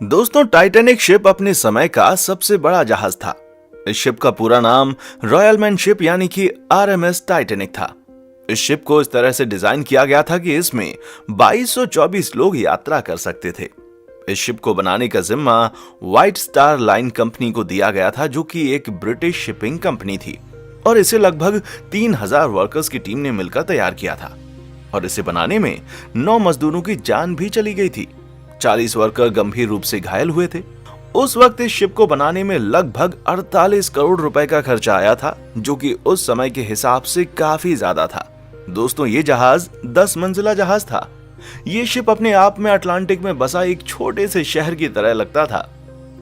दोस्तों, Titanic ship अपने समय का सबसे बड़ा जहाज था। इस शिप का पूरा नाम रॉयल मैन शिप यानी कि आरएमएस टाइटैनिक था। इस शिप को इस तरह से डिजाइन किया गया था कि इसमें 2224 लोग यात्रा कर सकते थे। इस शिप को बनाने का जिम्मा व्हाइट स्टार लाइन कंपनी को दिया गया था, जो कि एक ब्रिटिश शिपिंग कंपनी थी, और इसे लगभग 3000 वर्कर्स की टीम ने मिलकर तैयार किया था। और इसे बनाने में 9 मजदूरों की जान भी चली गई थी। 40 वर्कर गंभीर रूप से घायल हुए थे। उस वक्त इस शिप को बनाने में लगभग 48 करोड़ रुपए का खर्चा आया था, जो कि उस समय के हिसाब से काफी ज्यादा था। दोस्तों, ये जहाज 10 मंजिला जहाज था। ये शिप अपने आप में अटलांटिक में बसा एक छोटे से शहर की तरह लगता था।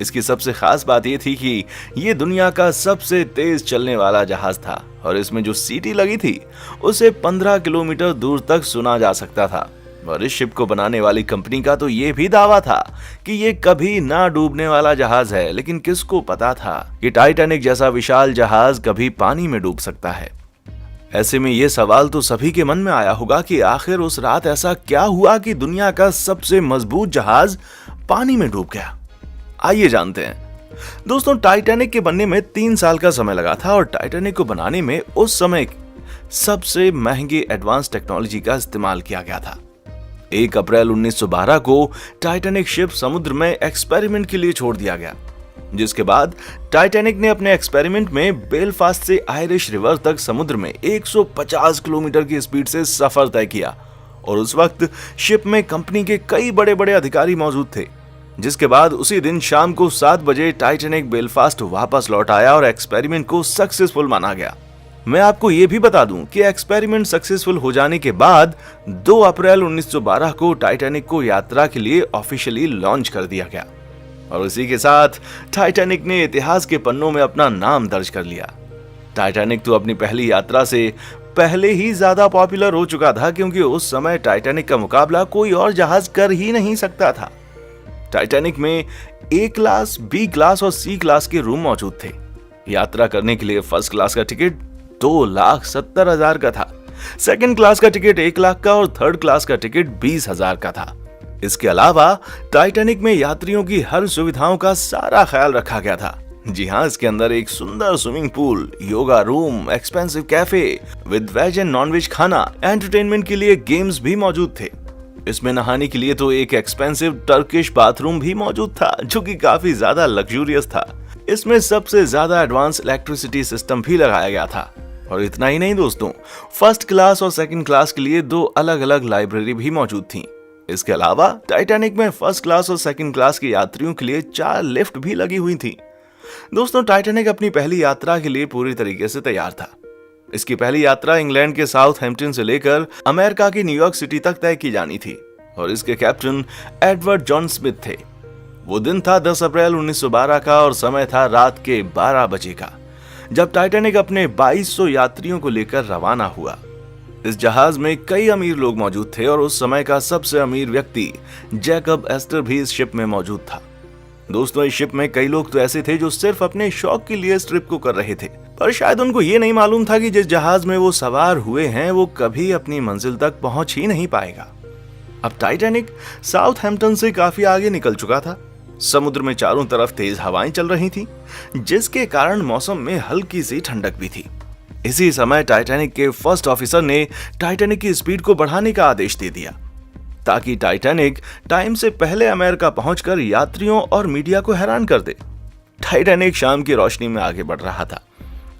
इसकी सबसे खास बात यह थी कि ये दुनिया का सबसे तेज चलने वाला जहाज था, और इसमें जो सीटी लगी थी उसे 15 किलोमीटर दूर तक सुना जा सकता था। और इस शिप को बनाने वाली कंपनी का तो ये भी दावा था कि ये कभी ना डूबने वाला जहाज है, लेकिन किसको पता था कि टाइटैनिक जैसा विशाल जहाज कभी पानी में डूब सकता है। ऐसे में ये सवाल तो सभी के मन में आया होगा कि आखिर उस रात ऐसा क्या हुआ कि दुनिया का सबसे मजबूत जहाज पानी में डूब गया। आइए जानते हैं। दोस्तों, टाइटैनिक के बनने में 3 साल का समय लगा था, और टाइटैनिक को बनाने में उस समय सबसे महंगे एडवांस टेक्नोलॉजी का इस्तेमाल किया गया था। 1 अप्रैल 1912 को टाइटैनिक शिप समुद्र में एक्सपेरिमेंट के लिए छोड़ दिया गया, जिसके बाद टाइटैनिक ने अपने एक्सपेरिमेंट में बेलफास्ट से आयरिश रिवर तक समुद्र में 150 किलोमीटर की स्पीड से सफर तय किया। और उस वक्त शिप में कंपनी के कई बड़े बड़े अधिकारी मौजूद थे। जिसके बाद उसी दिन शाम को 7 बजे टाइटैनिक बेलफास्ट वापस लौट आया और एक्सपेरिमेंट को सक्सेसफुल माना गया। मैं आपको यह भी बता दूं कि एक्सपेरिमेंट सक्सेसफुल हो जाने के बाद 2 अप्रैल 1912 को टाइटैनिक को यात्रा के लिए ऑफिशियली लॉन्च कर दिया गया, और इसी के साथ टाइटैनिक ने इतिहास के पन्नों में अपना नाम दर्ज कर लिया। टाइटैनिक तो अपनी पहली यात्रा से पहले ही ज्यादा पॉपुलर हो चुका था, क्योंकि उस समय टाइटैनिक का मुकाबला कोई और जहाज कर ही नहीं सकता था। टाइटैनिक में ए क्लास, बी क्लास और सी क्लास के रूम मौजूद थे। यात्रा करने के लिए फर्स्ट क्लास का टिकट 2,70,000 का था, सेकंड क्लास का टिकट 1 लाख का, और थर्ड क्लास का टिकट 20,000 का था। इसके अलावा टाइटैनिक में यात्रियों की हर सुविधाओं का सारा ख्याल रखा गया था। जी हाँ, इसके अंदर एक सुंदर swimming pool, yoga room, expensive cafe with veg and non veg खाना, एंटरटेनमेंट के लिए गेम्स भी मौजूद थे। इसमें नहाने के लिए तो एक एक्सपेंसिव टर्किश बाथरूम भी मौजूद था, जो कि काफी ज्यादा लग्जूरियस था। इसमें सबसे ज्यादा एडवांस इलेक्ट्रिसिटी सिस्टम भी लगाया गया था। और इतना ही नहीं दोस्तों, फर्स्ट क्लास और सेकंड क्लास के लिए 2 अलग अलग लाइब्रेरी भी मौजूद थी। इसके अलावा टाइटैनिक में फर्स्ट क्लास और सेकंड क्लास के यात्रियों के लिए 4 लिफ्ट भी लगी हुई थी। दोस्तों, टाइटैनिक अपनी पहली यात्रा के लिए पूरी तरीके से तैयार था। इसकी पहली यात्रा इंग्लैंड के साउथहैम्पटन से लेकर अमेरिका की न्यूयॉर्क सिटी तक तय की जानी थी, और इसके कैप्टन एडवर्ड जॉन स्मिथ थे। वो दिन था 10 अप्रैल 1912 का, और समय था रात के 12 बजे का, जब टाइटैनिक अपने 2200 यात्रियों को लेकर रवाना हुआ। इस जहाज में कई अमीर लोग मौजूद थे, और उस समय का सबसे अमीर व्यक्ति जैकब एस्टर भी इस शिप में मौजूद था। दोस्तों, इस शिप में कई लोग तो ऐसे थे जो सिर्फ अपने शौक के लिए इस ट्रिप को कर रहे थे, पर शायद उनको ये नहीं मालूम था कि जिस जहाज में वो सवार हुए हैं वो कभी अपनी मंजिल तक पहुंच ही नहीं पाएगा। अब टाइटैनिक साउथहैम्पटन से काफी आगे निकल चुका था। समुद्र में चारों तरफ तेज हवाएं चल रही थी, जिसके कारण मौसम में हल्की सी ठंडक भी थी। इसी समय टाइटैनिक के फर्स्ट ऑफिसर ने टाइटैनिक की स्पीड को बढ़ाने का आदेश दे दिया, ताकि टाइटैनिक टाइम से पहले अमेरिका पहुंचकर यात्रियों और मीडिया को हैरान कर दे। टाइटैनिक शाम की रोशनी में आगे बढ़ रहा था।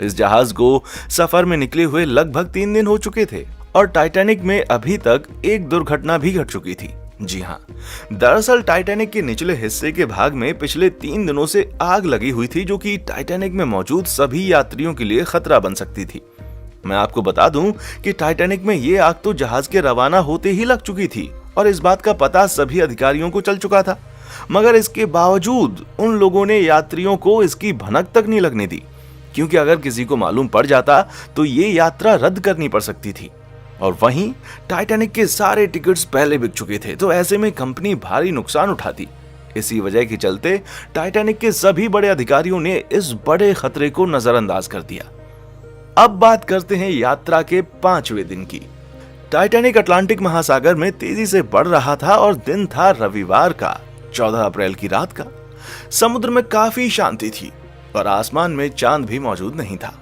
इस जहाज को सफर में निकले हुए लगभग 3 दिन हो चुके थे, और टाइटैनिक में अभी तक एक दुर्घटना भी घट चुकी थी। जी हाँ, दरअसल टाइटैनिक के निचले हिस्से के भाग में पिछले 3 दिनों से आग लगी हुई थी, जो कि टाइटैनिक में मौजूद सभी यात्रियों के लिए खतरा बन सकती थी। मैं आपको बता दूं कि टाइटैनिक में ये आग तो जहाज के रवाना होते ही लग चुकी थी, और इस बात का पता सभी अधिकारियों को चल चुका था। मगर इसके बावजूद उन लोगों ने यात्रियों को इसकी भनक तक नहीं लगने दी, क्योंकि अगर किसी को मालूम पड़ जाता तो ये यात्रा रद्द करनी पड़ सकती थी। और वहीं टाइटैनिक के सारे टिकट्स पहले बिक चुके थे, तो ऐसे में कंपनी भारी नुकसान उठाती। इसी वजह के चलते टाइटैनिक के सभी बड़े अधिकारियों ने इस बड़े खतरे को नजरअंदाज कर दिया। अब बात करते हैं यात्रा के 5वें दिन की। टाइटैनिक अटलांटिक महासागर में तेजी से बढ़ रहा था, और दिन था रविवार का 14 अप्रैल की रात का। समुद्र में काफी शांति थी और आसमान में चांद भी मौजूद नहीं था।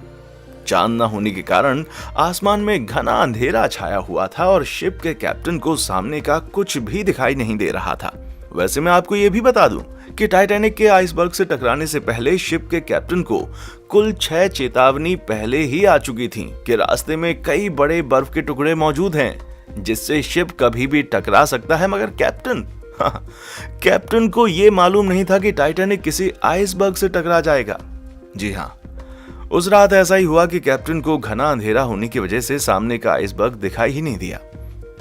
चांद न होने के कारण आसमान में घना अंधेरा छाया हुआ था और शिप के कैप्टन को सामने का कुछ भी दिखाई नहीं दे रहा था। वैसे मैं आपको यह भी बता दूं कि टाइटैनिक के आइसबर्ग से टकराने से पहले शिप के कैप्टन को कुल 6 चेतावनी पहले ही आ चुकी थी कि रास्ते में कई बड़े बर्फ के टुकड़े मौजूद हैं जिससे शिप कभी भी टकरा सकता है। मगर कैप्टन को यह मालूम नहीं था कि टाइटैनिक किसी आइसबर्ग से टकरा जाएगा। जी हाँ, उस रात ऐसा ही हुआ कि कैप्टन को घना अंधेरा होने की वजह से सामने का आइसबर्ग दिखाई ही नहीं दिया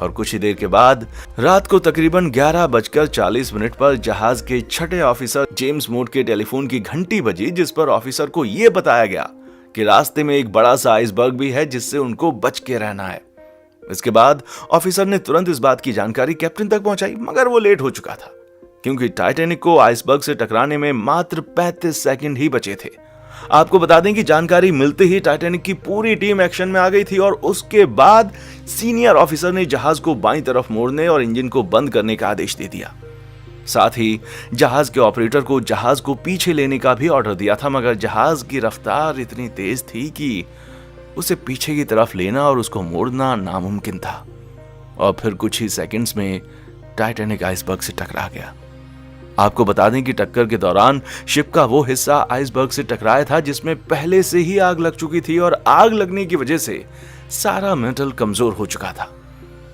और कुछ ही देर के बाद रात को तकरीबन 11:40 पर जहाज के छठे ऑफिसर जेम्स मूड के टेलीफोन की घंटी बजी, जिस पर ऑफिसर को यह बताया गया कि रास्ते में एक बड़ा सा आइसबर्ग भी है जिससे उनको बच के रहना है। इसके बाद ऑफिसर ने तुरंत इस बात की जानकारी कैप्टन तक पहुंचाई, मगर वो लेट हो चुका था क्योंकि टाइटैनिक को आइसबर्ग से टकराने में मात्र 35 सेकंड ही बचे थे। आपको बता दें कि जानकारी मिलते ही टाइटैनिक की पूरी टीम एक्शन में आ गई थी और उसके बाद सीनियर ऑफिसर ने जहाज को बाईं तरफ मोड़ने और इंजन को बंद करने का आदेश दे दिया। साथ ही जहाज के ऑपरेटर को जहाज को पीछे लेने का भी ऑर्डर दिया था, मगर जहाज की रफ्तार इतनी तेज थी कि उसे पीछे की तरफ लेना और उसको मोड़ना नामुमकिन था और फिर कुछ ही सेकंड्स में टाइटैनिक आइसबर्ग से टकरा गया। आपको बता दें कि टक्कर के दौरान शिप का वो हिस्सा आइसबर्ग से टकराया था जिसमें पहले से ही आग लग चुकी थी और आग लगने की वजह से सारा मेटल कमजोर हो चुका था,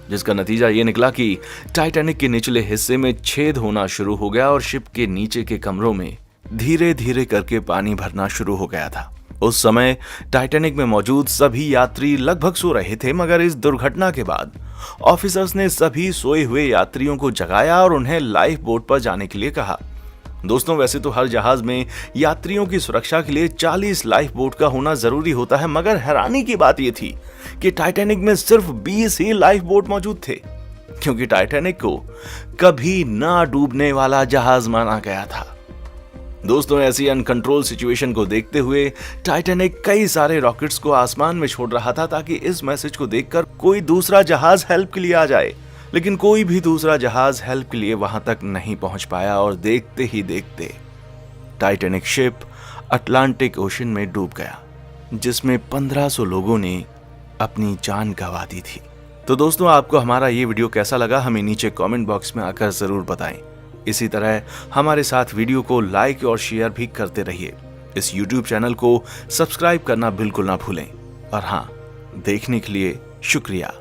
जिसका नतीजा ये निकला कि टाइटैनिक के निचले हिस्से में छेद होना शुरू हो गया और शिप के नीचे के कमरों में धीरे धीरे करके पानी भरना शुरू हो गया था। उस समय टाइटैनिक में मौजूद सभी यात्री लगभग सो रहे थे, मगर इस दुर्घटना के बाद ऑफिसर्स ने सभी सोए हुए यात्रियों को जगाया और उन्हें लाइफ बोट पर जाने के लिए कहा। दोस्तों, वैसे तो हर जहाज में यात्रियों की सुरक्षा के लिए 40 लाइफ बोट का होना जरूरी होता है, मगर हैरानी की बात यह थी कि टाइटैनिक में सिर्फ 20 ही लाइफ बोट मौजूद थे, क्योंकि टाइटैनिक को कभी ना डूबने वाला जहाज माना गया था। दोस्तों, ऐसी अनकंट्रोल सिचुएशन को देखते हुए टाइटैनिक कई सारे रॉकेट्स को आसमान में छोड़ रहा था ताकि इस मैसेज को देखकर कोई दूसरा जहाज हेल्प के लिए आ जाए, लेकिन कोई भी दूसरा जहाज हेल्प के लिए वहां तक नहीं पहुंच पाया और देखते ही देखते टाइटैनिक शिप अटलांटिक ओशन में डूब गया, जिसमें 1500 लोगों ने अपनी जान गंवा दी थी। तो दोस्तों, आपको हमारा ये वीडियो कैसा लगा हमें नीचे कमेंट बॉक्स में आकर जरूर बताएं। इसी तरह हमारे साथ वीडियो को लाइक और शेयर भी करते रहिए। इस YouTube चैनल को सब्सक्राइब करना बिल्कुल ना भूलें और हाँ, देखने के लिए शुक्रिया।